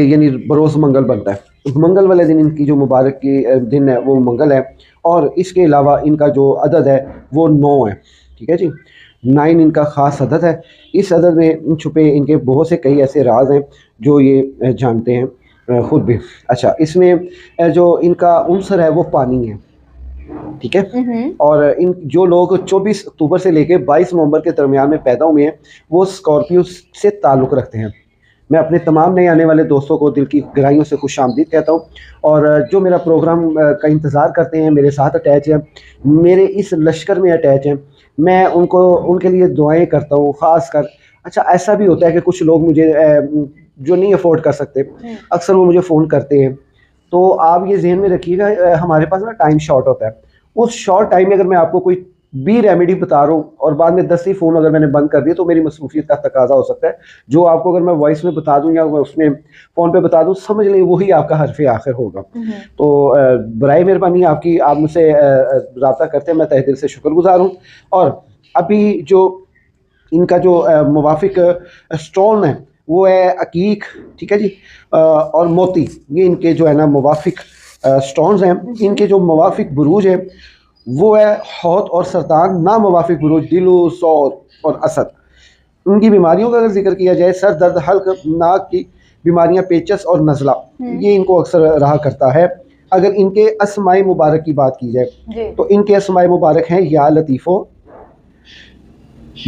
यानी बरोज़ मंगल बनता है। मंगल वाले दिन इनकी जो मुबारक की दिन है वो मंगल है, और इसके अलावा इनका जो अदद है वो 9 है। ठीक है जी, 9 इनका ख़ास अदद है। इस अदद में छुपे इनके बहुत से कई ऐसे राज हैं जो ये जानते हैं ख़ुद भी। अच्छा, इसमें जो इनका उन्सर है वो पानी है। ठीक है, और इन जो लोग 24 अक्टूबर से लेकर 22 नवंबर के दरमियान में पैदा हुए हैं वो स्कॉर्पियो से ताल्लुक़ रखते हैं। मैं अपने तमाम नए आने वाले दोस्तों को दिल की गहराइयों से खुशामदीद कहता हूँ, और जो मेरा प्रोग्राम का इंतज़ार करते हैं, मेरे साथ अटैच हैं, मेरे इस लश्कर में अटैच हैं, मैं उनको उनके लिए दुआएं करता हूँ ख़ास कर। अच्छा, ऐसा भी होता है कि कुछ लोग मुझे जो नहीं अफोर्ड कर सकते, अक्सर वो मुझे फ़ोन करते हैं। तो आप ये ज़हन में रखिएगा, हमारे पास ना टाइम शॉर्ट होता है। उस शॉर्ट टाइम में अगर मैं आपको कोई बी रेमेडी बता रहा हूँ और बाद में 10 ही फ़ोन अगर मैंने बंद कर दिए तो मेरी मसरूफियत का तकाजा हो सकता है। जो आपको अगर मैं वॉइस में बता दूं या मैं उसमें फ़ोन पे बता दूं, समझ लें वही आपका हर्फ़े आखिर होगा। तो बराए मेहरबानी आपकी, आप मुझसे रब्ता करते हैं, मैं तहे दिल से शुक्रगुजार हूँ। और अभी जो इनका जो मुवाफ़िक स्टोन है वो है अकीक। ठीक है जी, और मोती, ये इनके जो है ना मुवाफ़िक स्टोन्स हैं। इनके जो मुवाफ़िक बुरूज है वो है हौत और सरतान, ना मुवाफ़िक बुरूज दिलो, सौर और असद। उनकी बीमारियों का अगर जिक्र किया जाए, सर दर्द, हल्क, नाक की बीमारियां, पेचस और नज़ला, ये इनको अक्सर रहा करता है। अगर इनके अस्माए मुबारक की बात की जाए तो इनके अस्माए मुबारक हैं या लतीफ़ो,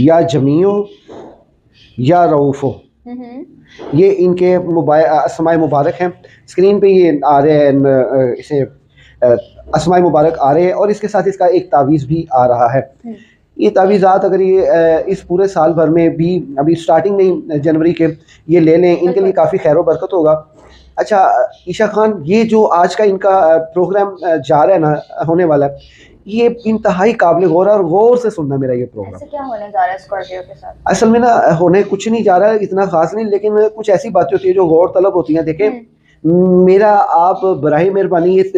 या जमीओ, या रऊफ़ो। ये इनके अस्माए मुबारक हैं। स्क्रीन पे ये आ रहे हैं, इसे अस्माए मुबारक आ रहे हैं, और इसके साथ इसका एक तावीज़ भी आ रहा है। ये तावीज़ात अगर ये इस पूरे साल भर में भी अभी स्टार्टिंग में जनवरी के ये ले लें, इनके लिए काफ़ी खैर बरकत होगा। अच्छा ईशा खान, ये जो आज का इनका प्रोग्राम जा रहा है ना, होने वाला है, ये इंतहाई काबिल गौर है, और गौर से सुनना मेरा ये प्रोग्राम। ऐसे क्या होने जा रहा है स्कॉर्पियो के साथ? असल में ना होने कुछ नहीं जा रहा है, इतना खास नहीं, लेकिन कुछ ऐसी बातें होती है जो गौर तलब होती हैं। देखें, मेरा आप बराए मेहरबानी ये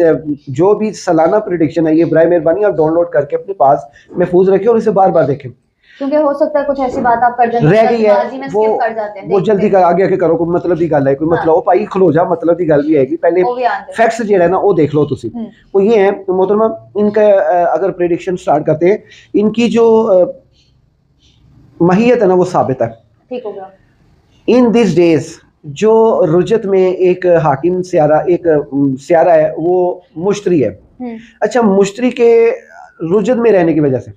जो भी सालाना प्रेडिक्शन है, ये बराए मेहरबानी आप डाउनलोड करके अपने पास महफूज रखें और इसे बार बार देखें, क्योंकि हो सकता है कुछ ऐसी बात आप कर जाते रह गई है वो जल्दी कर आगे आके करो, कोई मतलब की गल है, कोई मतलब भाई खलो जा, मतलब की गल भी आएगी, पहले फैक्ट्स जो है ना वो देख लो तुसी। वो ये है मोहतरमा, इनका अगर प्रेडिक्शन स्टार्ट करते हैं, इनकी जो माहियत है ना वो साबित है। ठीक हो गया। इन दिस डेज जो रुजत में एक हाकिम सियारा, एक सियारा है वो मुश्तरी है। अच्छा, मुश्तरी के रुजत में रहने की वजह से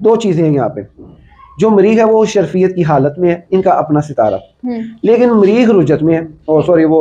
दो चीज़ें हैं यहाँ पे। जो मरीख है वो शर्फियत की हालत में है, इनका अपना सितारा, लेकिन मरीख रुजत में है, और सॉरी वो